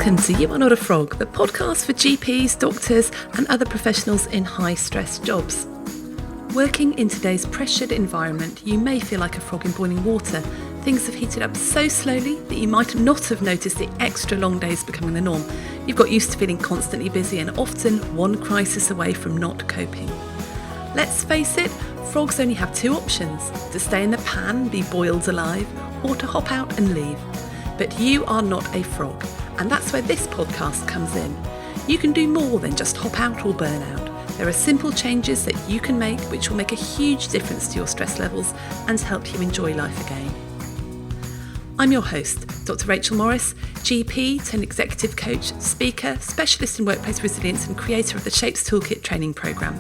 Welcome to You Are Not a Frog, the podcast for GPs, doctors and other professionals in high-stress jobs. Working in today's pressured environment, you may feel like a frog in boiling water. Things have heated up so slowly that you might not have noticed the extra long days becoming the norm. You've got used to feeling constantly busy and often one crisis away from not coping. Let's face it, frogs only have two options: to stay in the pan, be boiled alive, or to hop out and leave. But you are not a frog, and that's where this podcast comes in. You can do more than just hop out or burn out. There are simple changes that you can make which will make a huge difference to your stress levels and help you enjoy life again. I'm your host, Dr Rachel Morris, GP turned executive coach, speaker, specialist in workplace resilience and creator of the Shapes Toolkit training programme.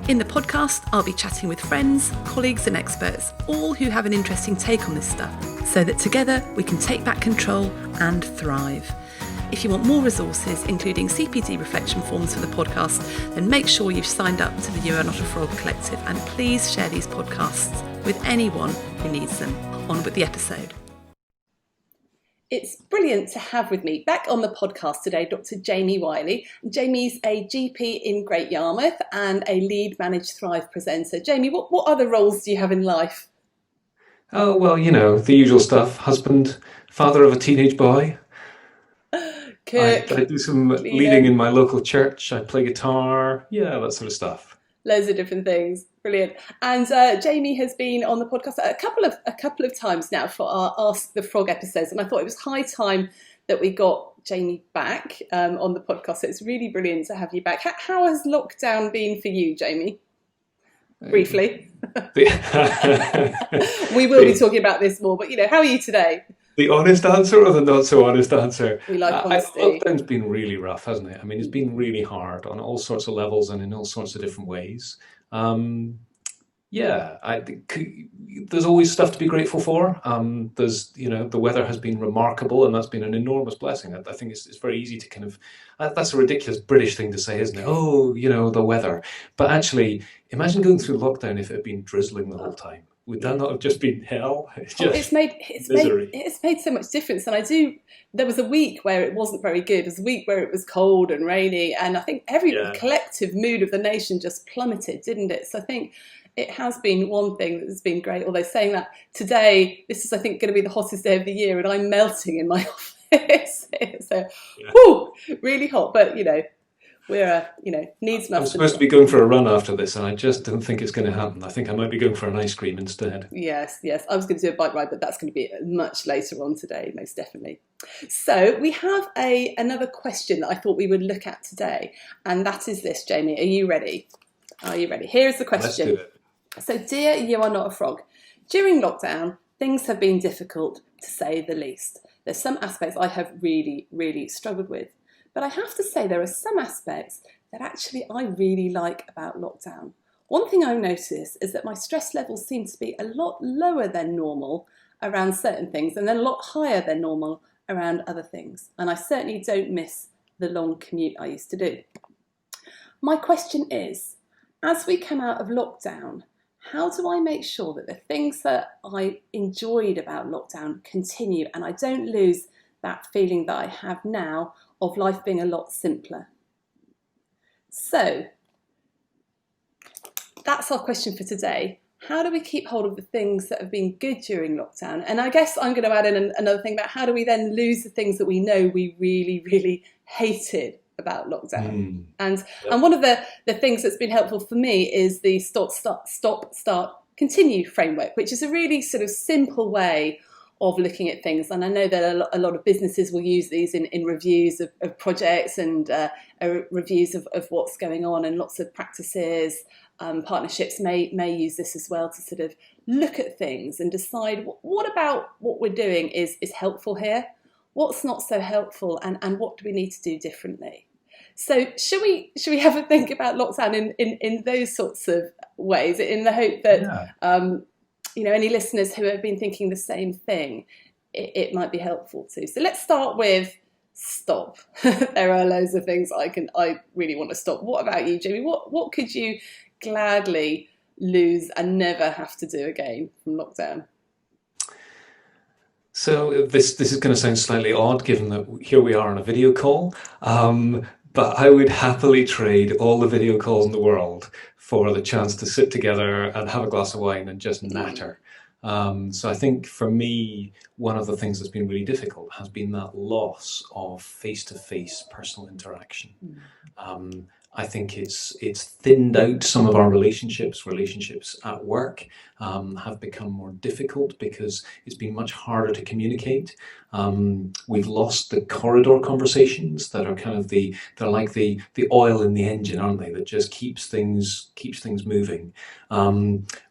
In the podcast, I'll be chatting with friends, colleagues and experts, all who have an interesting take on this stuff, so that together we can take back control and thrive. If you want more resources, including CPD reflection forms for the podcast, then make sure you've signed up to the You Are Not a Frog Collective, and please share these podcasts with anyone who needs them. On with the episode. It's brilliant to have with me back on the podcast today Dr Jamie Wiley. Jamie's a GP in Great Yarmouth and a lead Manage Thrive presenter. Jamie, what other roles do you have in life? Oh, well, you know, the usual stuff. Husband, father of a teenage boy. I do some leading in my local church. I play guitar. Yeah, that sort of stuff. Loads of different things. Brilliant. And Jamie has been on the podcast a couple of times now for our Ask the Frog episodes, and I thought it was high time that we got Jamie back on the podcast. So it's really brilliant to have you back. How has lockdown been for you, Jamie? Briefly. We will be talking about this more, but how are you today? The honest answer or the not so honest answer? We like honesty. Lockdown's been really rough, hasn't it? I mean, it's been really hard on all sorts of levels and in all sorts of different ways. I think there's always stuff to be grateful for. There's, the weather has been remarkable, and that's been an enormous blessing. I think it's very easy to kind of, that's a ridiculous British thing to say, isn't it? Oh, the weather. But actually, imagine going through lockdown if it had been drizzling the whole time. Would that not have just been hell? It's made so much difference. And there was a week where it wasn't very good. There was a week where it was cold and rainy. And I think the collective mood of the nation just plummeted, didn't it? So I think it has been one thing that's been great. Although saying that, today, this is, I think, going to be the hottest day of the year. And I'm melting in my office. So, really hot. But, we're, needs must. I'm supposed to be going for a run after this, and I just don't think it's going to happen. I think I might be going for an ice cream instead. Yes. I was going to do a bike ride, but that's going to be much later on today, most definitely. So we have another question that I thought we would look at today, and that is this, Jamie. Are you ready? Here's the question. Let's do it. So, dear You Are Not a Frog, during lockdown, things have been difficult, to say the least. There's some aspects I have really, really struggled with. But I have to say there are some aspects that actually I really like about lockdown. One thing I've noticed is that my stress levels seem to be a lot lower than normal around certain things and then a lot higher than normal around other things. And I certainly don't miss the long commute I used to do. My question is, as we come out of lockdown, how do I make sure that the things that I enjoyed about lockdown continue and I don't lose that feeling that I have now of life being a lot simpler? So that's our question for today. How do we keep hold of the things that have been good during lockdown? And I guess I'm going to add in another thing about how do we then lose the things that we know we really, really hated about lockdown? And one of the things that's been helpful for me is the stop, start, continue framework, which is a really sort of simple way of looking at things. And I know that a lot of businesses will use these in reviews of projects and reviews of what's going on, and lots of practices, partnerships may use this as well to sort of look at things and decide what about what we're doing is helpful here, what's not so helpful, and what do we need to do differently. So should we have a think about lockdown in those sorts of ways, in the hope that any listeners who have been thinking the same thing, it might be helpful too. So let's start with stop. There are loads of things I really want to stop. What about you, Jamie? What could you gladly lose and never have to do again from lockdown? So this is going to sound slightly odd, given that here we are on a video call. But I would happily trade all the video calls in the world for the chance to sit together and have a glass of wine and just natter. So I think for me, one of the things that's been really difficult has been that loss of face-to-face personal interaction. Um, I think it's thinned out some of our relationships. Relationships at work have become more difficult because it's been much harder to communicate. We've lost the corridor conversations that are kind of they're like the oil in the engine, aren't they? That just keeps things moving.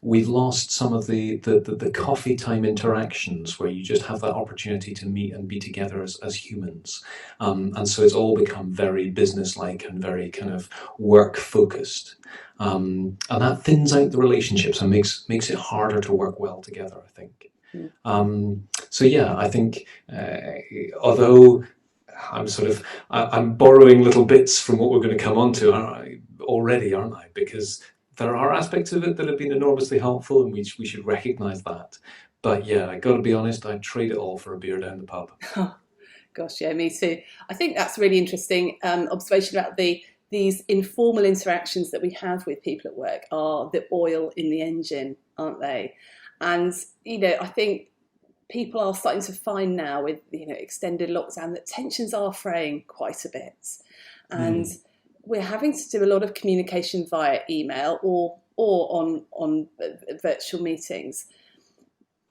We've lost some of the coffee time interactions where you just have that opportunity to meet and be together as humans. And so it's all become very businesslike and very kind of work focused. And that thins out the relationships and makes it harder to work well together, I think. So yeah, I think although I'm borrowing little bits from what we're going to come on to already, aren't I? Because there are aspects of it that have been enormously helpful, and we should recognise that. But yeah, I got to be honest, I'd trade it all for a beer down the pub. Gosh, yeah, me too. I think that's a really interesting observation about these informal interactions that we have with people at work are the oil in the engine, aren't they? And, I think people are starting to find now with, extended lockdown that tensions are fraying quite a bit. And we're having to do a lot of communication via email or on virtual meetings.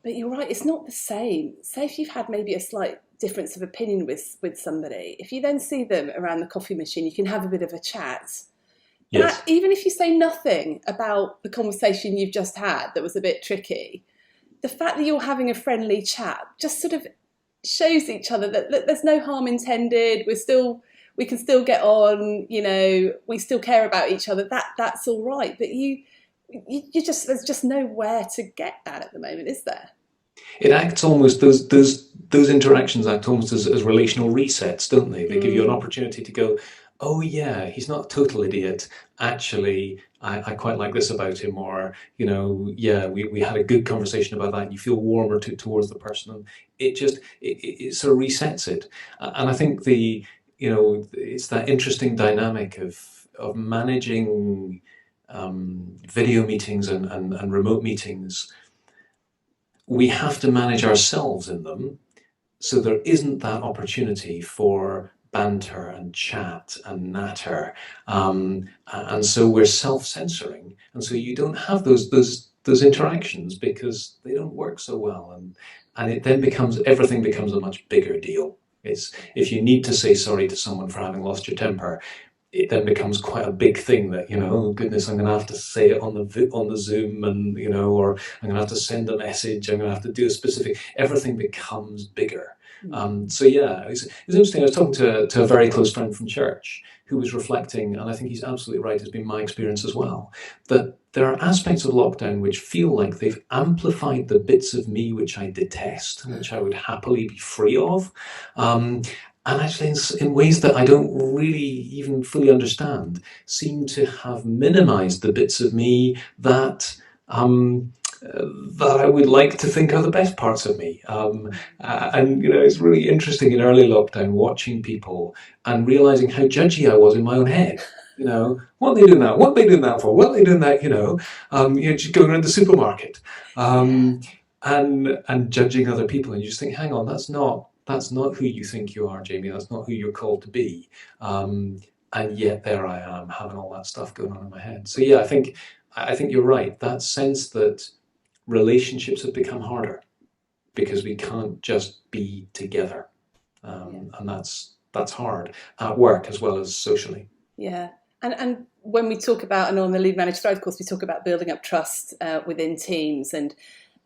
But you're right, it's not the same. Say if you've had maybe a slight difference of opinion with somebody, if you then see them around the coffee machine, you can have a bit of a chat. Yes. Even if you say nothing about the conversation you've just had that was a bit tricky, the fact that you're having a friendly chat just sort of shows each other that look, there's no harm intended. We can still get on. We still care about each other. That's all right. But you there's just nowhere to get that at the moment, is there? It acts almost those interactions act almost as relational resets, don't they? They give you an opportunity to go, oh yeah, he's not a total idiot. Actually, I quite like this about him, or yeah, we had a good conversation about that. And you feel warmer towards the person, and it sort of resets it. And I think it's that interesting dynamic of managing video meetings and remote meetings. We have to manage ourselves in them, so there isn't that opportunity for banter and chat and natter, and so we're self-censoring, and so you don't have those interactions because they don't work so well, and it then everything becomes a much bigger deal. It's if you need to say sorry to someone for having lost your temper, it then becomes quite a big thing that, oh goodness, I'm going to have to say it on the Zoom, and or I'm going to have to send a message, I'm going to have to do a specific, everything becomes bigger. So yeah, it's interesting. I was talking to a very close friend from church who was reflecting, and I think he's absolutely right, it's been my experience as well, that there are aspects of lockdown which feel like they've amplified the bits of me which I detest, which I would happily be free of. And actually, in ways that I don't really even fully understand, seem to have minimized the bits of me that I would like to think are the best parts of me. And it's really interesting in early lockdown watching people and realizing how judgy I was in my own head. What are they doing that? What are they doing that for? What are they doing that? Just going around the supermarket and judging other people, and you just think, hang on, that's not who you think you are, Jamie. That's not who you're called to be. And yet there I am having all that stuff going on in my head. So yeah, I think you're right. That sense that relationships have become harder because we can't just be together, and that's hard at work as well as socially. Yeah, and when we talk about, and on the Lead Manage Thrive course, we talk about building up trust within teams, and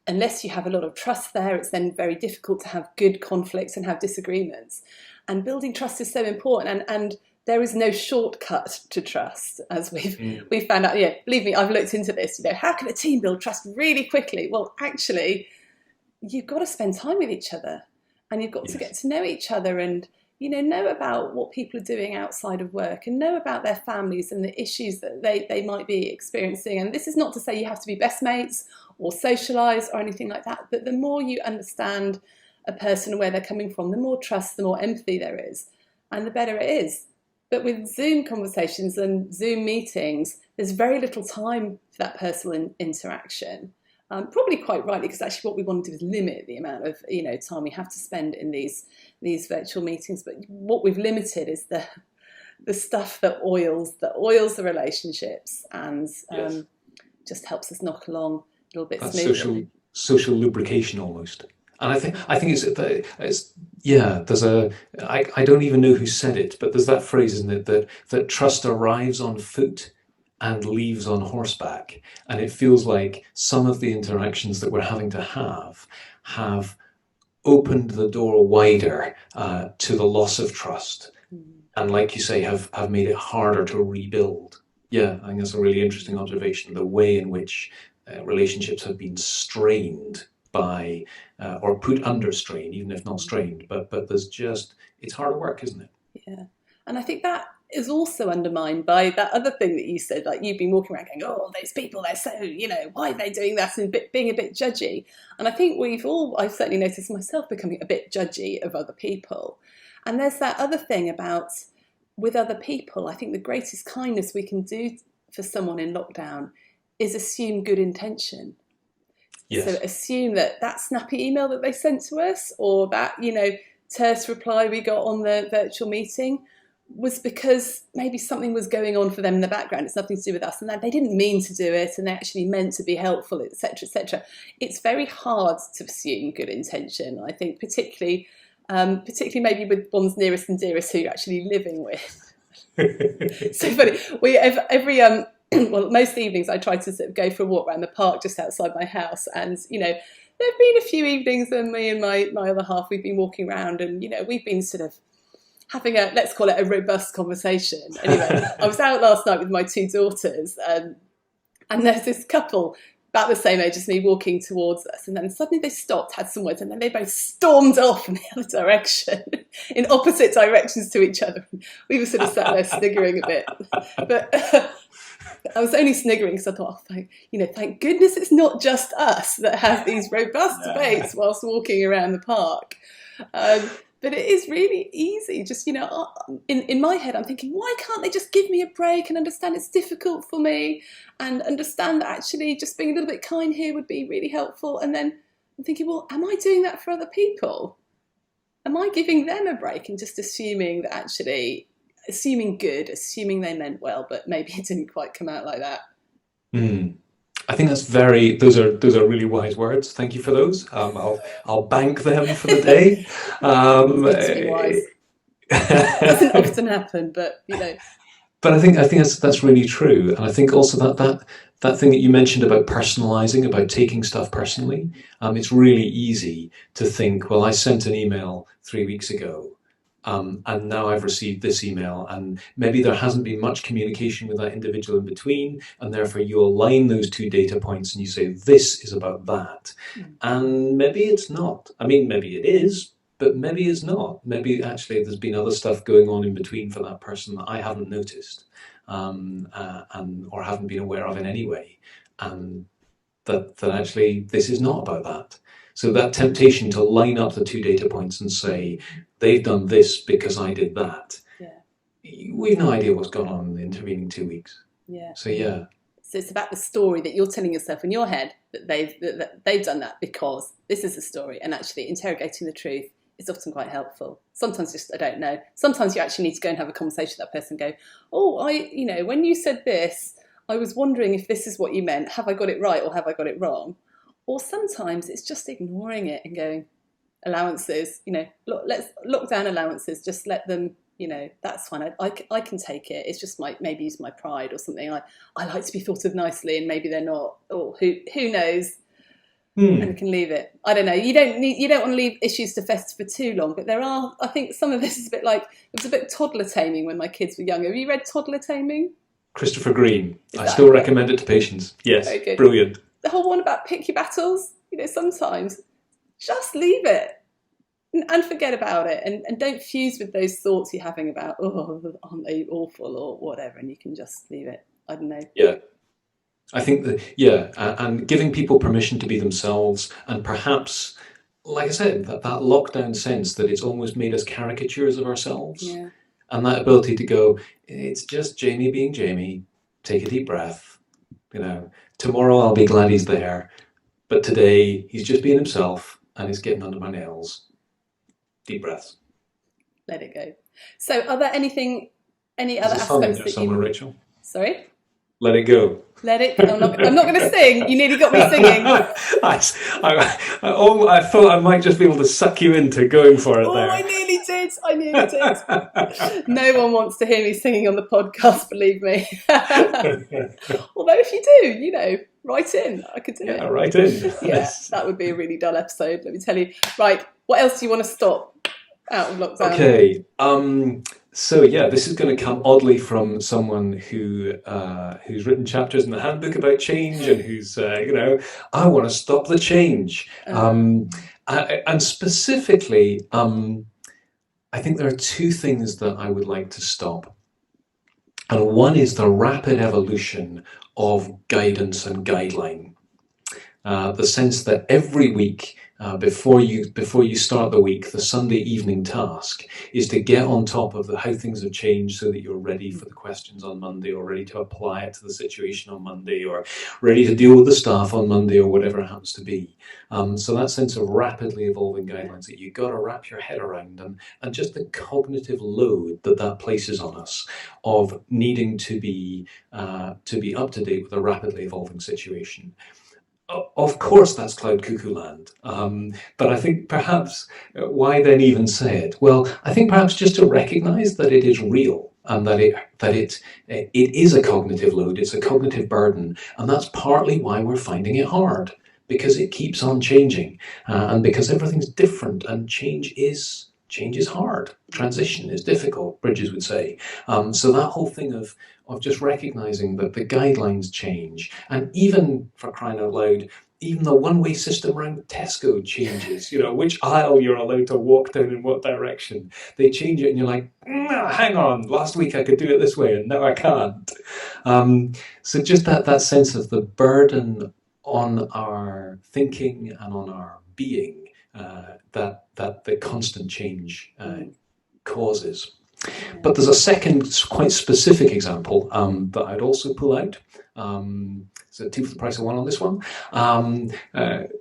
unless you have a lot of trust there, it's then very difficult to have good conflicts and have disagreements. And building trust is so important, and there is no shortcut to trust, as we've found out. Yeah, believe me, I've looked into this. How can a team build trust really quickly? Well, actually, you've got to spend time with each other, and you've got to get to know each other, and know about what people are doing outside of work, and know about their families and the issues that they might be experiencing. And this is not to say you have to be best mates or socialise or anything like that, but the more you understand a person and where they're coming from, the more trust, the more empathy there is, and the better it is. But with Zoom conversations and Zoom meetings, there's very little time for that personal interaction. Probably quite rightly, because actually what we want to do is limit the amount of time we have to spend in these virtual meetings. But what we've limited is the stuff that oils the relationships and just helps us knock along a little bit smoother. Social lubrication almost. And I think it's I don't even know who said it, but there's that phrase, isn't it, that trust arrives on foot and leaves on horseback. And it feels like some of the interactions that we're having to have opened the door wider to the loss of trust. And like you say, have made it harder to rebuild. Yeah, I think that's a really interesting observation, the way in which relationships have been strained by, or put under strain, even if not strained, but it's harder work, isn't it? Yeah. And I think that is also undermined by that other thing that you said, like you've been walking around going, oh, those people, they're so, why are they doing that, and being a bit judgy. And I think I've certainly noticed myself becoming a bit judgy of other people. And there's that other thing about with other people, I think the greatest kindness we can do for someone in lockdown is assume good intention. Yes. So assume that snappy email that they sent to us, or that, terse reply we got on the virtual meeting, was because maybe something was going on for them in the background. It's nothing to do with us, and that they didn't mean to do it, and they actually meant to be helpful, etc., etc. It's very hard to assume good intention, I think, particularly maybe with one's nearest and dearest who you're actually living with. So funny. Most evenings I try to sort of go for a walk around the park just outside my house, and there have been a few evenings when me and my other half, we've been walking around, and we've been sort of having let's call it a robust conversation. Anyway, I was out last night with my two daughters, and there's this couple about the same age as me walking towards us, and then suddenly they stopped, had some words, and then they both stormed off in the other direction, in opposite directions to each other. We were sort of sat there sniggering a bit, but I was only sniggering because I thought, thank goodness it's not just us that have these robust debates whilst walking around the park. But it is really easy. Just, in my head, I'm thinking, why can't they just give me a break and understand it's difficult for me, and understand that actually just being a little bit kind here would be really helpful? And then I'm thinking, well, am I doing that for other people? Am I giving them a break and just assuming that actually, assuming they meant well, but maybe it didn't quite come out like that? I think those are really wise words. Thank you for those. I'll bank them for the day. It's good to be wise. Doesn't often happen, but But I think that's really true, and I think also that thing that you mentioned about personalizing, about taking stuff personally. It's really easy to think, well, I sent an email 3 weeks ago. And now I've received this email, and maybe there hasn't been much communication with that individual in between, and therefore you align those two data points and you say, this is about that. And maybe it's not. I mean, maybe it is, but maybe it's not. Maybe actually there's been other stuff going on in between for that person that I haven't noticed, or haven't been aware of in any way. And that actually this is not about that. So that temptation to line up the two data points and say, they've done this because I did that. Yeah. We've no idea what's gone on in the intervening 2 weeks. Yeah. So yeah. So it's about the story that you're telling yourself in your head that they've done that because this is the story, and actually interrogating the truth is often quite helpful. Sometimes just, I don't know. Sometimes you actually need to go and have a conversation with that person and go, oh, when you said this, I was wondering if this is what you meant. Have I got it right or have I got it wrong? Or sometimes it's just ignoring it and going, allowances, let's lock down allowances, just let them, that's fine. I can take it. It's just maybe it's my pride or something. I like to be thought of nicely, and maybe they're not. Or who knows? And we can leave it. I don't know. You don't want to leave issues to fester for too long, but I think some of this is a bit like, it was a bit toddler taming when my kids were younger. Have you read Toddler Taming? Christopher Green. I still recommend it to patients. Yes, brilliant. The whole one about pick your battles, sometimes just leave it and forget about it, and don't fuse with those thoughts you're having about, oh, aren't they awful or whatever, and you can just leave it. I don't know. Yeah. I think that, and giving people permission to be themselves, and perhaps like I said, that lockdown sense that it's almost made us caricatures of ourselves. Yeah. And that ability to go, it's just Jamie being Jamie, take a deep breath, tomorrow I'll be glad he's there, but today he's just being himself and he's getting under my nails. Deep breaths. Let it go. So are there any other aspects that somewhere, Rachel? Sorry? Let it go. Let it. I'm not going to sing. You nearly got me singing. I thought I might just be able to suck you into going for it there. I nearly did. No one wants to hear me singing on the podcast, believe me. Although if you do, write in. I could do it. Yeah, write in. Yeah, that would be a really dull episode, let me tell you. Right, what else do you want to stop out of lockdown? Okay. So yeah, this is going to come oddly from someone who's written chapters in the handbook about change and who's I want to stop the change. And specifically, I think there are two things that I would like to stop. And one is the rapid evolution of guidance and guideline. The sense that every week, before you start the week, the Sunday evening task is to get on top of how things have changed so that you're ready for the questions on Monday, or ready to apply it to the situation on Monday, or ready to deal with the staff on Monday, or whatever it happens to be. So that sense of rapidly evolving guidelines that you've got to wrap your head around, and just the cognitive load that places on us of needing to be up to date with a rapidly evolving situation. Of course, that's cloud cuckoo land. But I think perhaps why then even say it? Well, I think perhaps just to recognize that it is real, and that it is a cognitive load, it's a cognitive burden, and that's partly why we're finding it hard, because it keeps on changing, and because everything's different, and change is hard. Transition is difficult, Bridges would say. So that whole thing of just recognizing that the guidelines change, and even, for crying out loud, even the one-way system around Tesco changes, which aisle you're allowed to walk down in what direction. They change it and you're like, hang on, last week I could do it this way and now I can't. So just that sense of the burden on our thinking and on our being that the constant change causes. But there's a second quite specific example that I'd also pull out. So 2 for the price of 1 on this one,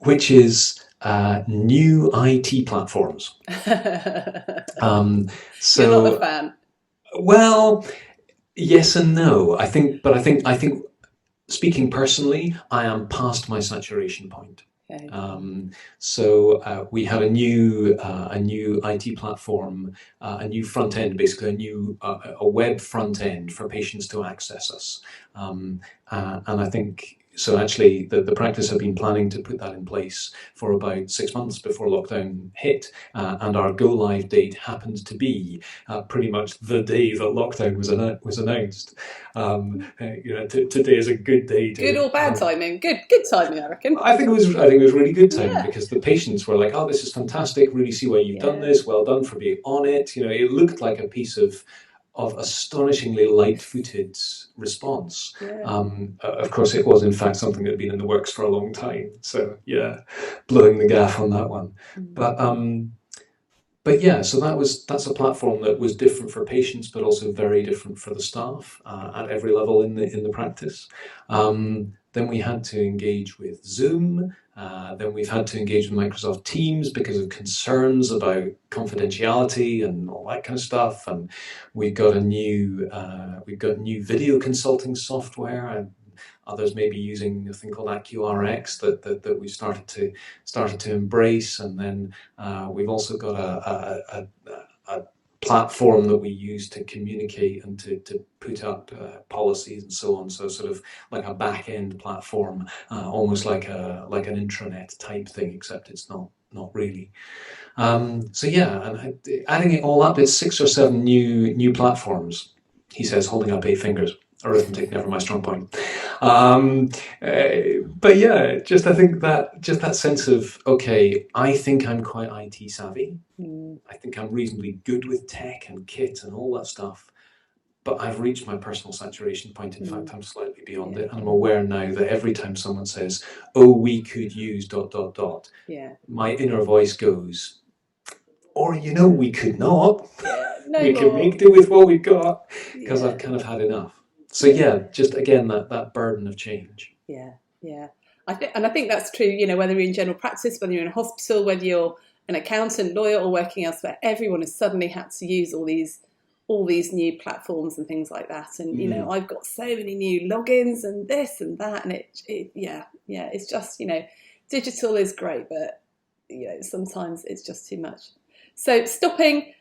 which is new IT platforms. So you're not a fan? Well, yes and no. I think speaking personally, I am past my saturation point. Okay. So we have a new IT platform, a new front end, basically a web front end for patients to access us, and I think. So actually, the practice have been planning to put that in place for about 6 months before lockdown hit, and our go live date happened to be pretty much the day that lockdown was announced. Today is a good day. Good or bad timing? Good timing, I reckon. I think it was really good timing, because the patients were like, "Oh, this is fantastic! Really see why you've done this. Well done for being on it." It looked like a piece of astonishingly light-footed response. Of course, it was in fact something that had been in the works for a long time. So yeah, blowing the gaff on that one. But yeah, so that's a platform that was different for patients, but also very different for the staff at every level in the practice. Then we had to engage with Zoom. Then we've had to engage with Microsoft Teams because of concerns about confidentiality and all that kind of stuff. And we've got new video consulting software, and others may be using a thing called AccuRx that we started to embrace. And then we've also got a platform that we use to communicate and to put up policies and so on. So sort of like a back end platform, almost like an intranet type thing, except it's not really. So yeah, and adding it all up, it's 6 or 7 new platforms. He says, holding up 8 fingers. Arithmetic, never my strong point. But yeah, I think that sense of, okay, I think I'm quite IT savvy. I think I'm reasonably good with tech and kit and all that stuff, but I've reached my personal saturation point. In fact, I'm slightly absolutely beyond it. And I'm aware now that every time someone says, oh, we could use ... my inner voice goes, or, we could not. We can make do with what we've got, because I've kind of had enough. So just again, that burden of change. Yeah. I think that's true, whether you're in general practice, whether you're in a hospital, whether you're an accountant, lawyer, or working elsewhere, everyone has suddenly had to use all these new platforms and things like that. And, I've got so many new logins and this and that. And it's just, digital is great, but, sometimes it's just too much. So stopping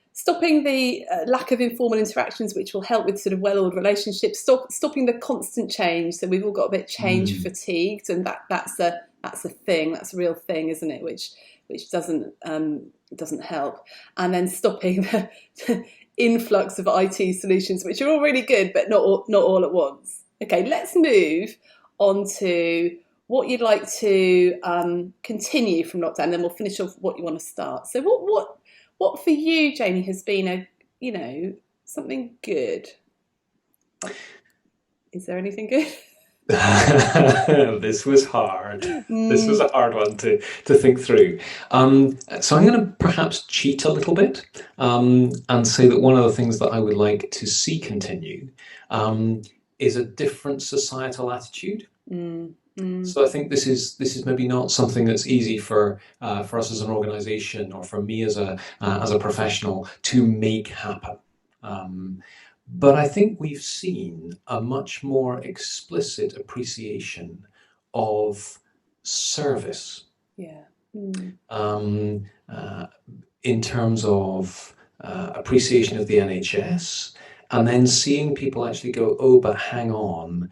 the lack of informal interactions, which will help with sort of well-oiled relationships, stopping the constant change. So we've all got a bit change fatigued, and that's a thing. That's a real thing, isn't it? Which doesn't help. And then stopping the influx of IT solutions, which are all really good, but not all at once. Okay, let's move on to what you'd like to continue from lockdown. Then we'll finish off what you want to start. So what for you, Jamie, has been something good? Is there anything good? This was hard. This was a hard one to think through. So I'm going to perhaps cheat a little bit and say that one of the things that I would like to see continue is a different societal attitude. So I think this is maybe not something that's easy for us as an organisation, or for me as a professional to make happen. But I think we've seen a much more explicit appreciation of service. In terms of appreciation of the NHS, and then seeing people actually go, oh, but hang on.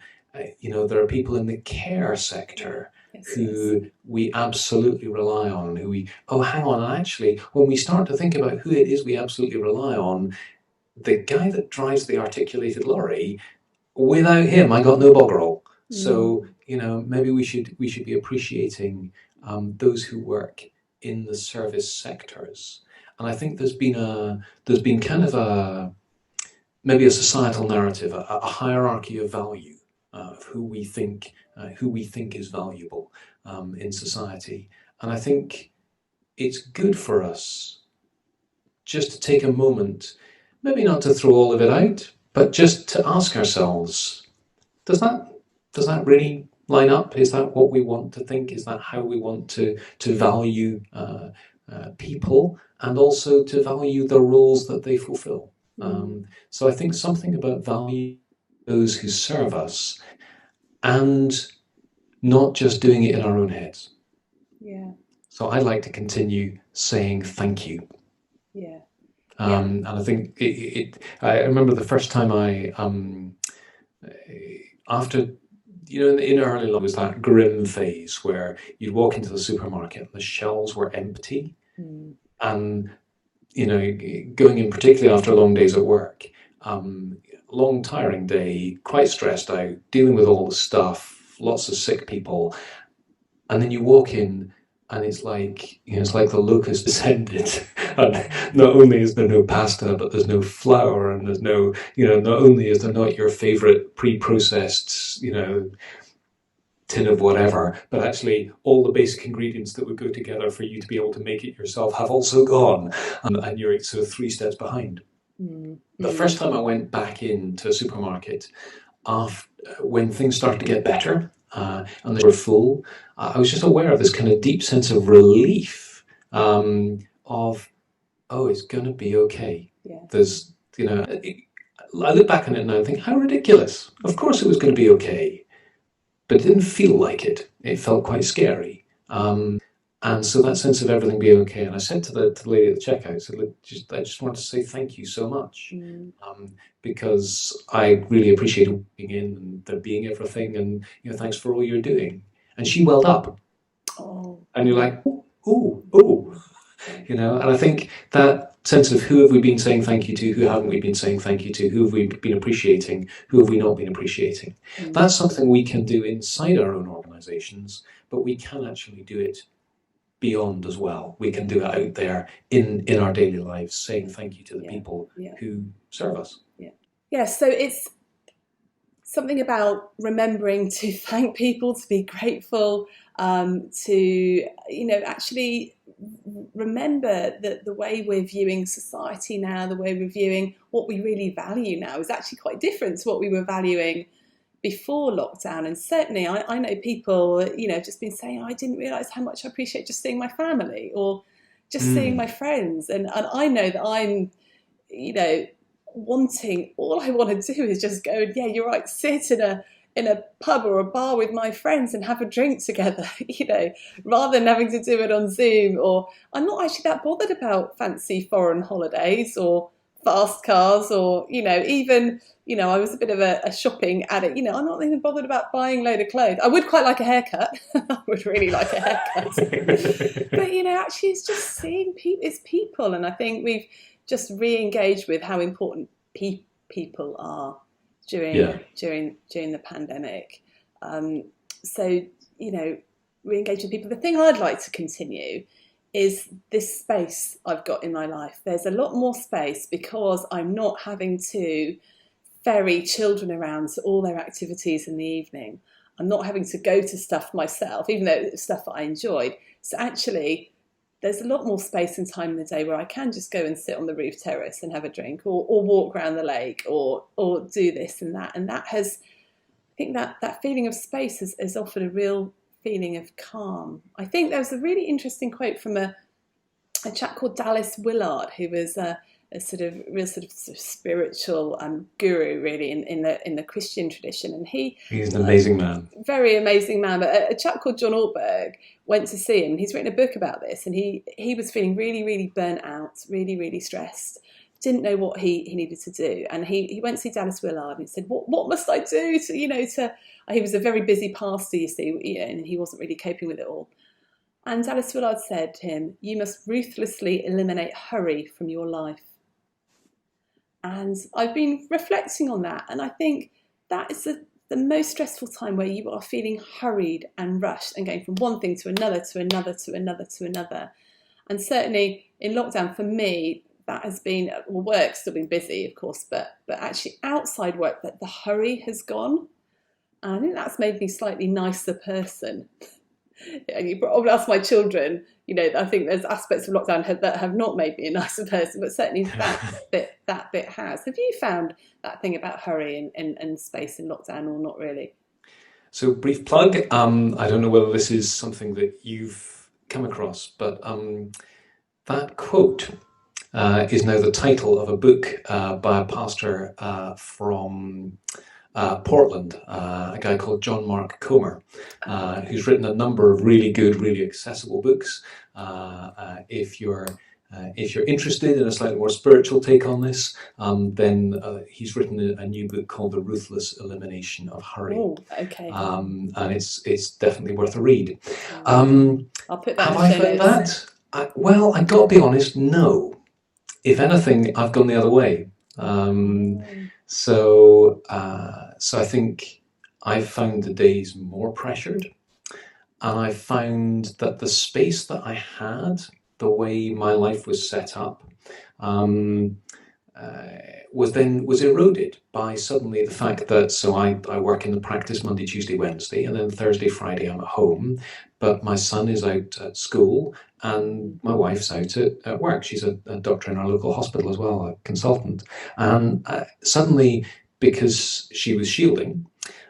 There are people in the care sector who we absolutely rely on, hang on, and actually, when we start to think about who it is we absolutely rely on, the guy that drives the articulated lorry, without him, I got no boggerel. So, maybe we should be appreciating those who work in the service sectors. And I think there's been kind of maybe a societal narrative, a hierarchy of value. Of who we think is valuable in society. And I think it's good for us just to take a moment, maybe not to throw all of it out, but just to ask ourselves, does that really line up? Is that what we want to think? Is that how we want to value people, and also to value the roles that they fulfill? So I think something about value those who serve us, and not just doing it in our own heads. So I'd like to continue saying thank you. And I think I remember the first time after, in early life, was that grim phase where you'd walk into the supermarket and the shelves were empty. And, going in particularly after long days at work, long tiring day, quite stressed out, dealing with all the stuff, lots of sick people, and then you walk in and it's like the locust descended, and not only is there no pasta, but there's no flour, and there's no, not only is there not your favorite pre-processed, tin of whatever, but actually all the basic ingredients that would go together for you to be able to make it yourself have also gone, and you're sort of 3 steps behind. The first time I went back into a supermarket, when things started to get better and they were full, I was just aware of this kind of deep sense of relief of, oh, it's going to be okay. There's, I look back on it now and think, how ridiculous. Of course it was going to be okay. But it didn't feel like it. It felt quite scary. And so that sense of everything being okay. And I said to the lady at the checkout, I said, look, I just wanted to say thank you so much. Because I really appreciated being in and there being everything, and thanks for all you're doing. And she welled up. And you're like, ooh. And I think that sense of who have we been saying thank you to, who haven't we been saying thank you to, who have we been appreciating, who have we not been appreciating. That's something we can do inside our own organisations, but we can actually do it beyond as well. We can do it out there in our daily lives, saying thank you to the people who serve us. So something about remembering to thank people, to be grateful, to, actually remember that the way we're viewing society now, the way we're viewing what we really value now is actually quite different to what we were valuing before lockdown. And certainly I know people, just been saying, I didn't realise how much I appreciate just seeing my family or just seeing my friends. And I know that I'm, all I want to do is just go, yeah, you're right, sit in a pub or a bar with my friends and have a drink together, rather than having to do it on Zoom. Or I'm not actually that bothered about fancy foreign holidays or fast cars or, even, I was a bit of a shopping addict. I'm not even bothered about buying a load of clothes. I would quite like a haircut. I would really like a haircut. But, actually it's just seeing people, it's people. And I think we've just re-engaged with how important people are during the pandemic. So, re-engage with people. The thing I'd like to continue is this space I've got in my life. There's a lot more space because I'm not having to ferry children around to all their activities in the evening. I'm not having to go to stuff myself, even though it's stuff that I enjoyed. So actually, there's a lot more space and time in the day where I can just go and sit on the roof terrace and have a drink or walk around the lake or do this and that. And that has, I think that feeling of space has offered a real feeling of calm. I think there was a really interesting quote from a chap called Dallas Willard, who was a sort of spiritual guru, really, in the Christian tradition. And he's an amazing man, very amazing man. But a chap called John Ortberg went to see him. He's written a book about this, and he was feeling really, really burnt out, really, really stressed. Didn't know what he needed to do, and he went to see Dallas Willard and said, "What must I do to?" He was a very busy pastor, you see, and he wasn't really coping with it all. And Dallas Willard said to him, "You must ruthlessly eliminate hurry from your life." And I've been reflecting on that, and I think that is the most stressful time, where you are feeling hurried and rushed and going from one thing to another, to another, to another, to another. And certainly in lockdown, for me, that has been, work's still been busy, of course, but actually outside work, that the hurry has gone. And I think that's made me a slightly nicer person. And you probably ask my children, I think there's aspects of lockdown that have not made me a nicer person, but certainly that bit has. Have you found that thing about hurry and space in lockdown, or not really? So, brief plug. I don't know whether this is something that you've come across, but that quote is now the title of a book by a pastor from Portland, a guy called John Mark Comer, who's written a number of really good, really accessible books. If you're interested in a slightly more spiritual take on this, then he's written a new book called The Ruthless Elimination of Hurry. Oh, okay. And it's definitely worth a read. I'll put that. Have I found that? Well, I got to be honest, no. If anything, I've gone the other way. So I think I've found the days more pressured, and I found that the space that I had, the way my life was set up, was eroded by suddenly the fact that, so I work in the practice Monday, Tuesday, Wednesday, and then Thursday, Friday I'm at home, but my son is out at school and my wife's out at work. She's a doctor in our local hospital as well, a consultant. And suddenly, because she was shielding,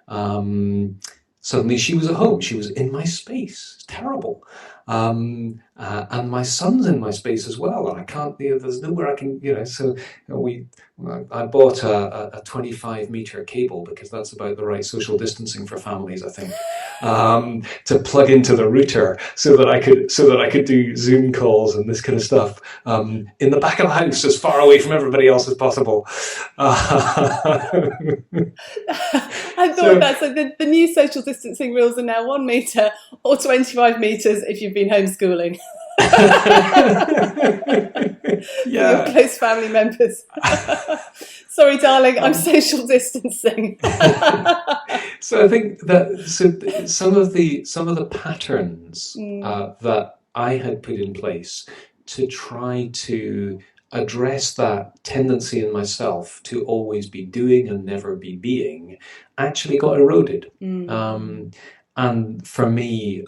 suddenly she was at home. She was in my space. It's terrible. And my son's in my space as well, and I can't, there's nowhere I can, so I bought a 25-meter cable, because that's about the right social distancing for families, I think, to plug into the router so that I could do Zoom calls and this kind of stuff in the back of the house, as far away from everybody else as possible. I thought that's like the new social distancing rules are now 1 meter or 25 meters if you've been homeschooling. Yeah. Your close family members. Sorry, darling, I'm social distancing. So I think that some of the patterns that I had put in place to try to address that tendency in myself to always be doing and never be being actually got eroded. And for me,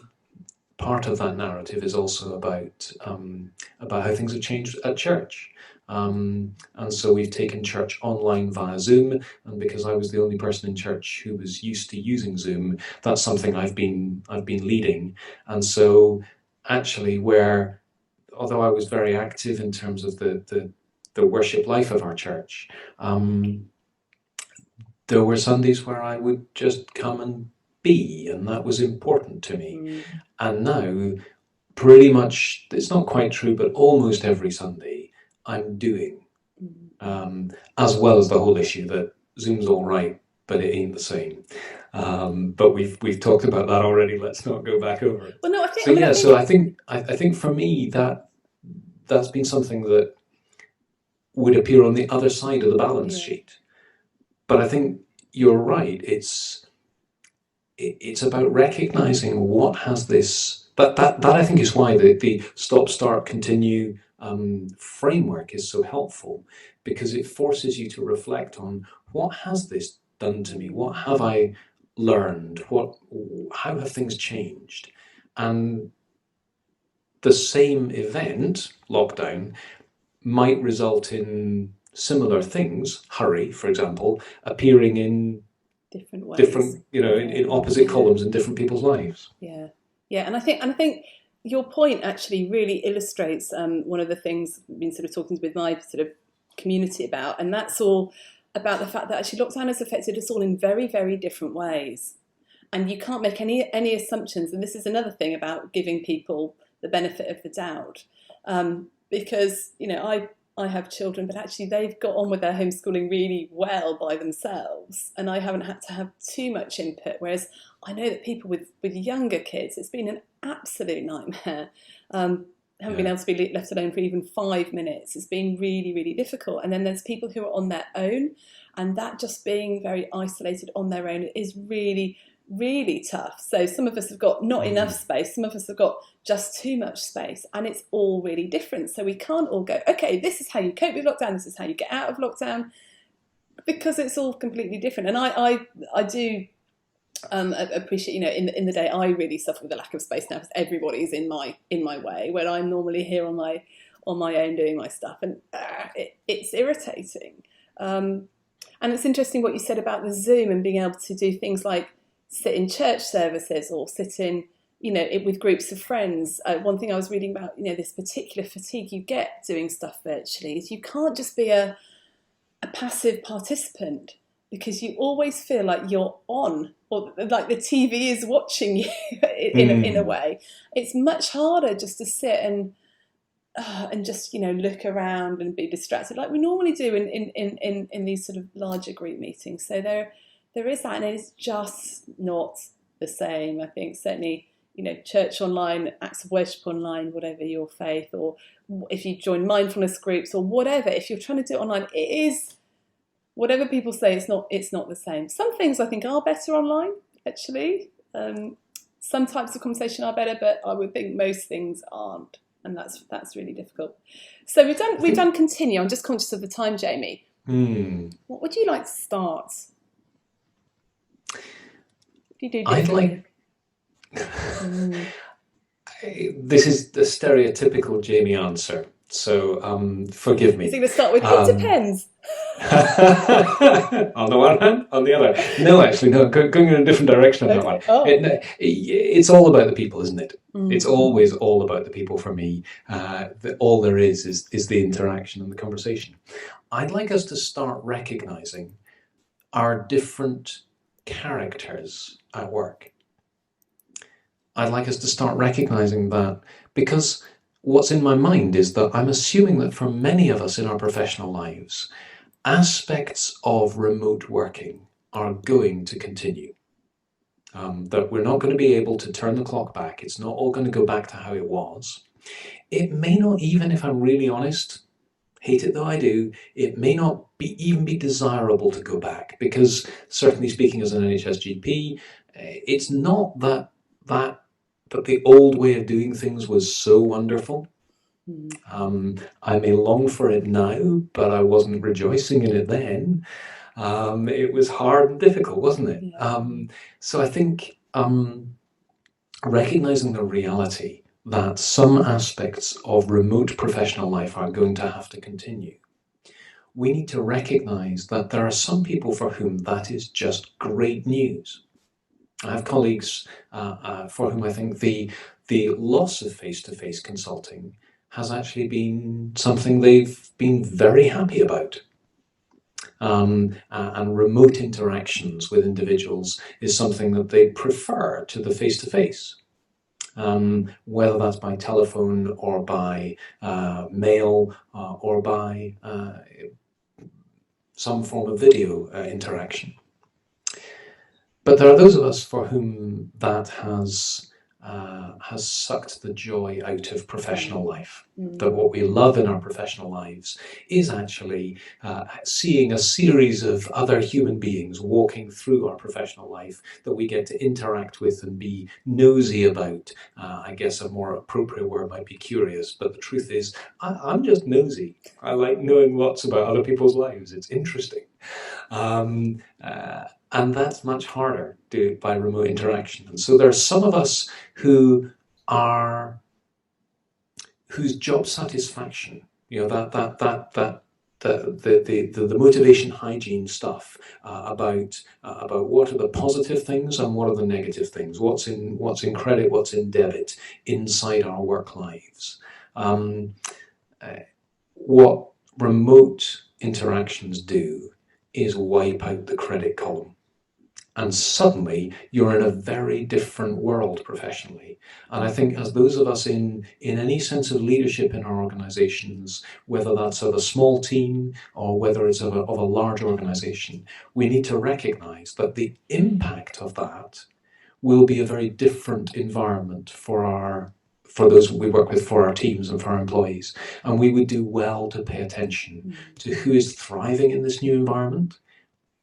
part of that narrative is also about how things have changed at church. And so we've taken church online via Zoom, and because I was the only person in church who was used to using Zoom, that's something I've been leading. And so actually, although I was very active in terms of the worship life of our church, there were Sundays where I would just come and be, and that was important to me. And now, pretty much, it's not quite true, but almost every Sunday, I'm doing, as well as the whole issue that Zoom's all right, but it ain't the same. But we've talked about that already. Let's not go back over it. Well, no, I think. So I think for me that's been something that would appear on the other side of the balance sheet. But I think you're right. It's about recognizing what has this. That I think is why the stop, start, continue framework is so helpful, because it forces you to reflect on what has this done to me. What have I learned? How have things changed? And the same event, lockdown, might result in similar things, hurry, for example, appearing in different ways, in opposite columns in different people's lives. Yeah, and I think your point actually really illustrates one of the things I've been sort of talking with my sort of community about, and that's all about the fact that actually lockdown has affected us all in very, very different ways, and you can't make any assumptions. And this is another thing about giving people the benefit of the doubt, because I have children, but actually they've got on with their homeschooling really well by themselves, and I haven't had to have too much input. Whereas I know that people with younger kids, it's been an absolute nightmare. Haven't been able to be left alone for even 5 minutes. It's been really, really difficult. And then there's people who are on their own, and that just being very isolated on their own is really, really tough. So some of us have got not enough space, some of us have got just too much space, and it's all really different. So we can't all go, okay, this is how you cope with lockdown, this is how you get out of lockdown, because it's all completely different. And I do appreciate, in the day I really suffer with the lack of space now, because everybody's in my way, when I'm normally here on my own doing my stuff, and it's irritating. And it's interesting what you said about the Zoom and being able to do things like sit in church services or sit in, with groups of friends. One thing I was reading about, this particular fatigue you get doing stuff virtually is you can't just be a passive participant, because you always feel like you're on, or like the TV is watching you in a way. It's much harder just to sit and just look around and be distracted like we normally do in these sort of larger group meetings. So there is that, and it's just not the same. I think certainly, church online, acts of worship online, whatever your faith, or if you join mindfulness groups or whatever, if you're trying to do it online, it is, whatever people say, it's not the same. Some things I think are better online, actually. Some types of conversation are better, but I would think most things aren't, and that's really difficult. So we've done continue. I'm just conscious of the time, Jamie. What would you like to start? You do differently. This is the stereotypical Jamie answer, so forgive me. Is he going to start with it depends? On the one hand, on the other. No, actually, no. Going in a different direction on that one. Oh. It's all about the people, isn't it? It's always all about the people for me. All there is the interaction and the conversation. I'd like us to start recognizing our different characters at work. I'd like us to start recognizing that, because what's in my mind is that I'm assuming that for many of us in our professional lives, aspects of remote working are going to continue. That we're not going to be able to turn the clock back. It's not all going to go back to how it was. It may not even, if I'm really honest, hate it though I do, it may not even be desirable to go back, because certainly speaking as an NHS GP, it's not that the old way of doing things was so wonderful. I may long for it now, but I wasn't rejoicing in it then. It was hard and difficult, wasn't it? So I think recognizing the reality that some aspects of remote professional life are going to have to continue, we need to recognize that there are some people for whom that is just great news. I have colleagues for whom I think the loss of face-to-face consulting has actually been something they've been very happy about. And remote interactions with individuals is something that they prefer to the face-to-face. Whether that's by telephone or by mail or by some form of video interaction. But there are those of us for whom that has sucked the joy out of professional life. That what we love in our professional lives is actually seeing a series of other human beings walking through our professional life that we get to interact with and be nosy about. I guess a more appropriate word might be curious, but the truth is, I'm just nosy. I like knowing lots about other people's lives. It's interesting. And that's much harder by remote interaction. And so there are some of us whose job satisfaction, the motivation hygiene stuff about what are the positive things and what are the negative things, what's in credit, what's in debit inside our work lives. What remote interactions do is wipe out the credit column. And suddenly you're in a very different world professionally. And I think as those of us in any sense of leadership in our organizations, whether that's of a small team or whether it's of a large organization, we need to recognize that the impact of that will be a very different environment for those we work with, for our teams and for our employees. And we would do well to pay attention to who is thriving in this new environment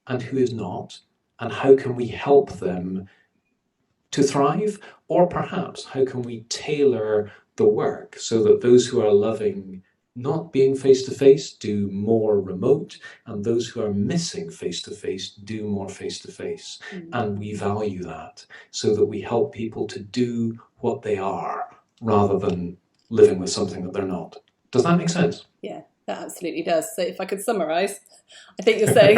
and who is not. And how can we help them to thrive? Or perhaps how can we tailor the work so that those who are loving not being face-to-face do more remote, and those who are missing face-to-face do more face-to-face. And we value that so that we help people to do what they are rather than living with something that they're not. Does that make sense? Yeah, that absolutely does. So if I could summarise, I think you're saying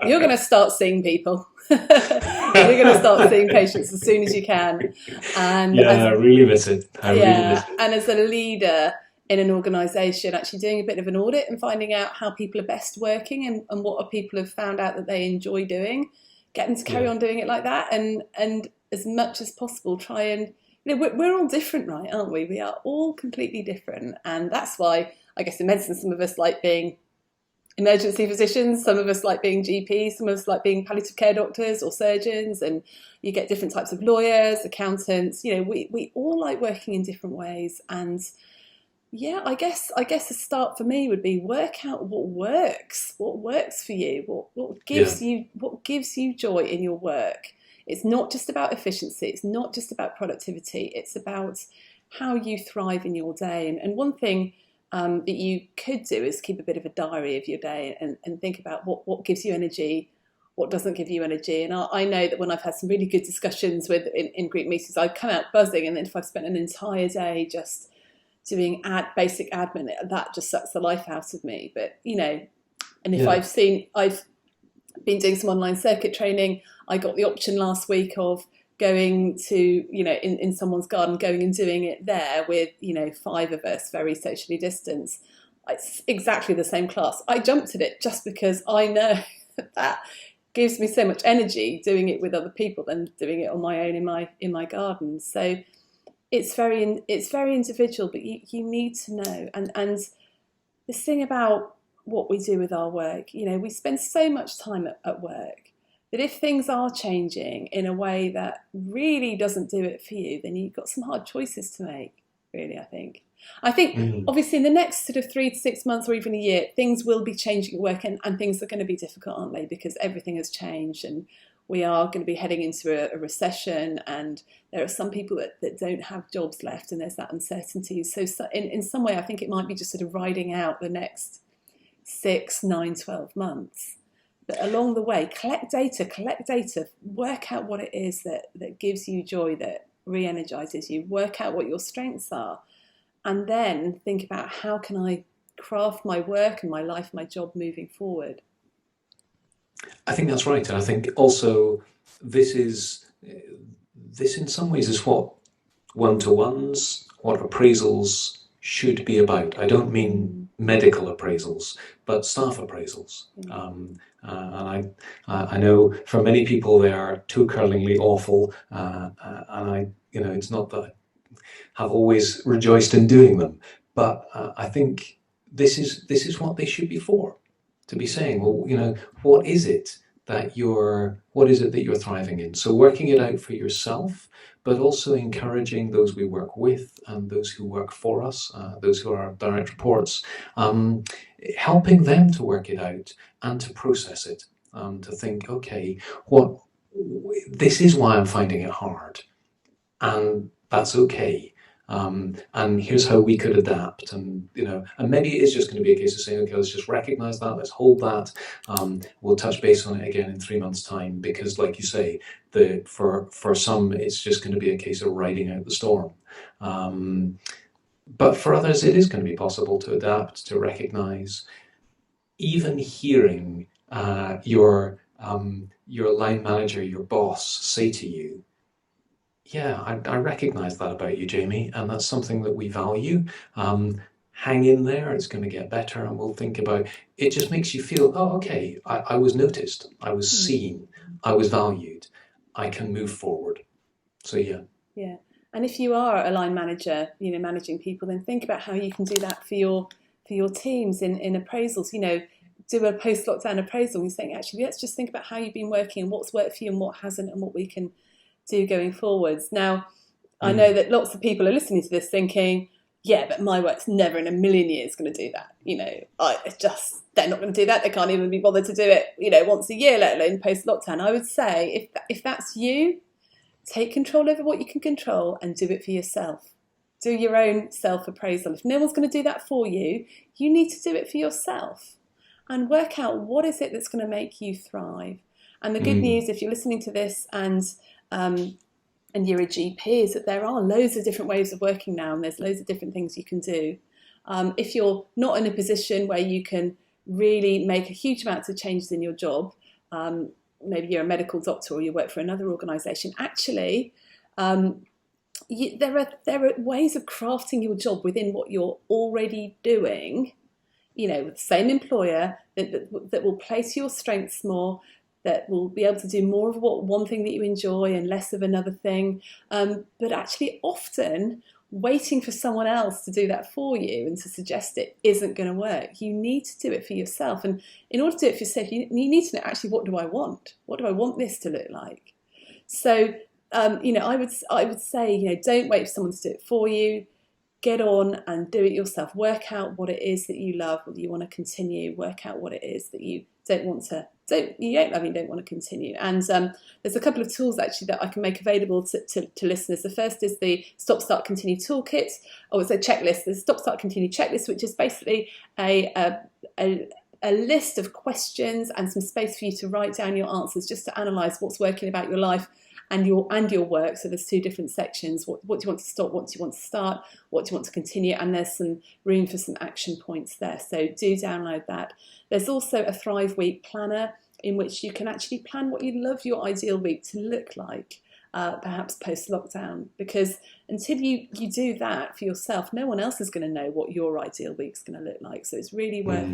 you're going to start seeing people. You're going to start seeing patients as soon as you can. And I really miss it. I really miss it. And as a leader in an organisation, actually doing a bit of an audit and finding out how people are best working and what people have found out that they enjoy doing, get them to carry on doing it like that, and as much as possible try and, we're all different, right, aren't we? We are all completely different, and that's why I guess in medicine some of us like being emergency physicians, some of us like being GPs, some of us like being palliative care doctors or surgeons, and you get different types of lawyers, accountants. We all like working in different ways. And I guess a start for me would be work out what works for you, what gives you joy in your work. It's not just about efficiency, it's not just about productivity, it's about how you thrive in your day. And one thing that you could do is keep a bit of a diary of your day and think about what gives you energy, what doesn't give you energy. And I know that when I've had some really good discussions in group meetings, I come out buzzing, and then if I've spent an entire day just doing basic admin, that just sucks the life out of me. But and if I've been doing some online circuit training, I got the option last week of going to, in someone's garden, going and doing it there with, 5 of us, very socially distanced. It's exactly the same class. I jumped at it just because I know that gives me so much energy doing it with other people than doing it on my own in my garden. So it's very individual, but you need to know. And this thing about what we do with our work, we spend so much time at work that if things are changing in a way that really doesn't do it for you, then you've got some hard choices to make, really, I think. Obviously in the next sort of 3 to 6 months or even a year, things will be changing at work, and things are going to be difficult, aren't they? Because everything has changed, and we are going to be heading into a recession, and there are some people that don't have jobs left, and there's that uncertainty. So in some way, I think it might be just sort of riding out the next 6, 9, 12 months. But along the way, collect data, work out what it is that gives you joy, that re-energizes you, work out what your strengths are, and then think about how can I craft my work and my life, my job moving forward. I think that's right. And I think also this in some ways is what one-to-ones, what appraisals should be about. I don't mean medical appraisals, but staff appraisals. And I know for many people they are toe-curlingly awful, and it's not that I have always rejoiced in doing them, but I think this is what they should be for. To be saying, well, what is it that you're thriving in? So working it out for yourself, but also encouraging those we work with and those who work for us, those who are our direct reports, helping them to work it out and to process it, to think, okay, this is why I'm finding it hard, and that's okay. And here's how we could adapt, and maybe it is just going to be a case of saying, okay, let's just recognize that, let's hold that. We'll touch base on it again in 3 months' time, because, like you say, for some it's just going to be a case of riding out the storm. But for others, it is going to be possible to adapt, to recognize, even hearing your line manager, your boss, say to you, yeah, I recognize that about you, Jamie, and that's something that we value. Hang in there, it's going to get better, and we'll think about it. Just makes you feel, oh, okay, I was noticed, I was seen, I was valued, I can move forward. So yeah. Yeah. And if you are a line manager, managing people, then think about how you can do that for your teams in appraisals. Do a post-lockdown appraisal. You're saying, actually, let's just think about how you've been working and what's worked for you and what hasn't, and what we can do going forwards. Now, I know that lots of people are listening to this thinking, yeah, but my work's never in a million years going to do that. They're not going to do that. They can't even be bothered to do it, once a year, let alone post-lockdown. I would say if that's you, take control over what you can control and do it for yourself. Do your own self-appraisal. If no one's going to do that for you, you need to do it for yourself and work out what is it that's going to make you thrive. And the good news, if you're listening to this and you're a GP, is that there are loads of different ways of working now, and there's loads of different things you can do. If you're not in a position where you can really make a huge amount of changes in your job, maybe you're a medical doctor or you work for another organisation, actually, there are ways of crafting your job within what you're already doing, with the same employer, that will place your strengths more, that will be able to do more of one thing that you enjoy and less of another thing. But actually often waiting for someone else to do that for you and to suggest it isn't going to work. You need to do it for yourself. And in order to do it for yourself, you need to know, actually, what do I want? What do I want this to look like? So, I would say, don't wait for someone to do it for you. Get on and do it yourself. Work out what it is that you love, what you want to continue. Work out what it is that you don't want to continue. And there's a couple of tools actually that I can make available to listeners. The first is the Stop, Start, Continue toolkit, or it's a checklist. The Stop, Start, Continue checklist, which is basically a list of questions and some space for you to write down your answers, just to analyse what's working about your life and your work. So there's 2 different sections. What do you want to stop? What do you want to start? What do you want to continue? And there's some room for some action points there. So do download that. There's also a Thrive Week planner, in which you can actually plan what you'd love your ideal week to look like, perhaps post-lockdown. Because until you do that for yourself, no one else is going to know what your ideal week's going to look like. So it's really worth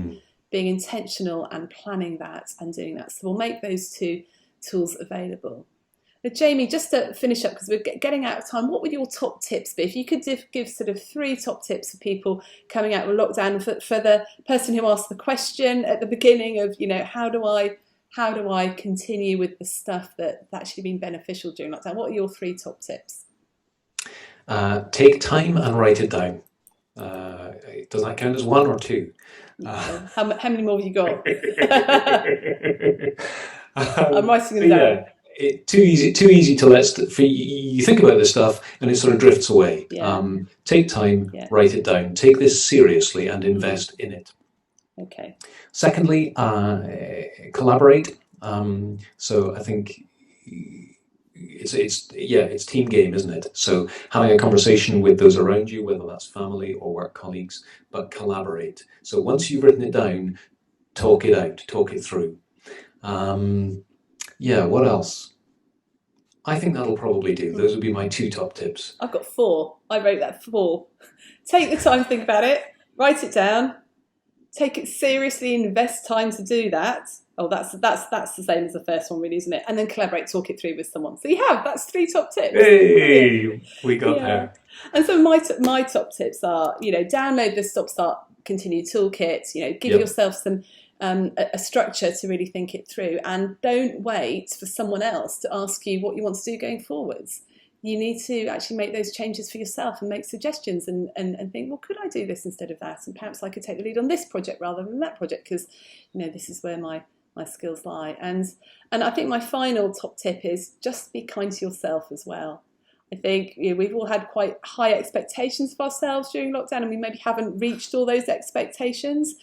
being intentional and planning that and doing that. So we'll make those 2 tools available. Now, Jamie, just to finish up, because we're getting out of time, what would your top tips be? If you could give sort of 3 top tips for people coming out of lockdown, for the person who asked the question at the beginning of, how do I continue with the stuff that's actually been beneficial during lockdown? What are your 3 top tips? Take time and write it down. Does that count as 1 or 2? How many more have you got? I'm writing them down. too easy to let for you think about this stuff and it sort of drifts away. Take time, write it down, take this seriously and invest in it. Okay. Secondly, collaborate. So I think it's team game, isn't it? So having a conversation with those around you, whether that's family or work colleagues, but collaborate. So once you've written it down, talk it out, talk it through. What else? I think that'll probably do. Those would be my 2 top tips. I've got 4. I wrote that 4. Take the time to think about it, write it down, take it seriously, invest time to do that. Oh, that's the same as the first one, really, isn't it? And then collaborate, talk it through with someone. So that's 3 top tips. Hey, we got there. And so my top tips are, download the Stop, Start, Continue toolkit. Give yourself some a structure to really think it through, and don't wait for someone else to ask you what you want to do going forwards. You need to actually make those changes for yourself and make suggestions and think, well, could I do this instead of that? And perhaps I could take the lead on this project rather than that project, because this is where my skills lie. And I think my final top tip is just be kind to yourself as well. I think we've all had quite high expectations of ourselves during lockdown, and we maybe haven't reached all those expectations.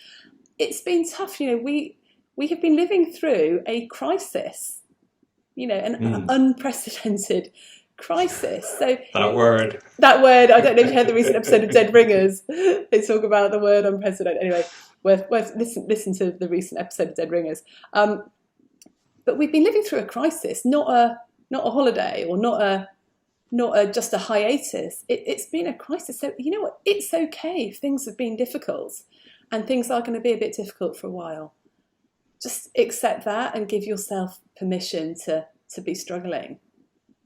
It's been tough. We have been living through a crisis, an unprecedented crisis. So that word, I don't know if you heard the recent episode of Dead Ringers. They talk about the word unprecedented. Anyway, worth listen to the recent episode of Dead Ringers. But we've been living through a crisis, not a holiday or not just a hiatus. It's been a crisis. So you know what? It's okay if things have been difficult, and things are going to be a bit difficult for a while. Just accept that and give yourself permission to be struggling.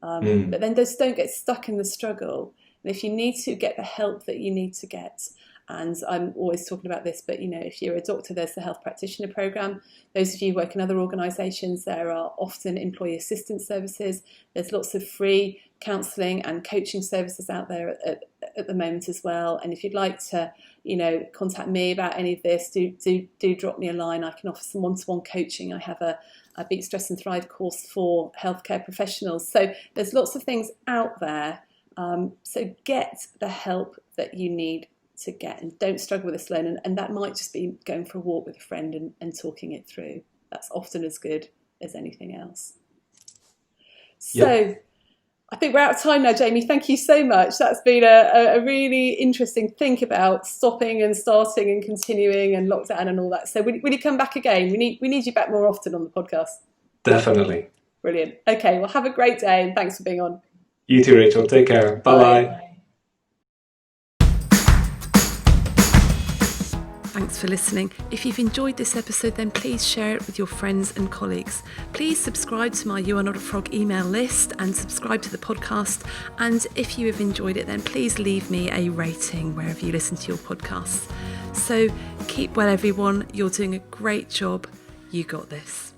But then just don't get stuck in the struggle. And if you need to, get the help that you need to get. And I'm always talking about this, but if you're a doctor, there's the health practitioner program. Those of you who work in other organisations, there are often employee assistance services. There's lots of free counselling and coaching services out there at the moment as well. And if you'd like to, contact me about any of this, do drop me a line. I can offer some one-to-one coaching. I have a Beat Stress and Thrive course for healthcare professionals. So there's lots of things out there. So get the help that you need to get, and don't struggle with this alone. And that might just be going for a walk with a friend and talking it through. That's often as good as anything else. So I think we're out of time now, Jamie. Thank you so much. That's been a really interesting think about stopping and starting and continuing and lockdown and all that. So will you come back again? We need you back more often on the podcast. Definitely. Brilliant. Okay, well, have a great day and thanks for being on. You too, Rachel. Take care. Bye-bye. Thanks for listening. If you've enjoyed this episode, then please share it with your friends and colleagues. Please subscribe to my You Are Not a Frog email list and subscribe to the podcast. And if you have enjoyed it, then please leave me a rating wherever you listen to your podcasts. So keep well, everyone. You're doing a great job. You got this.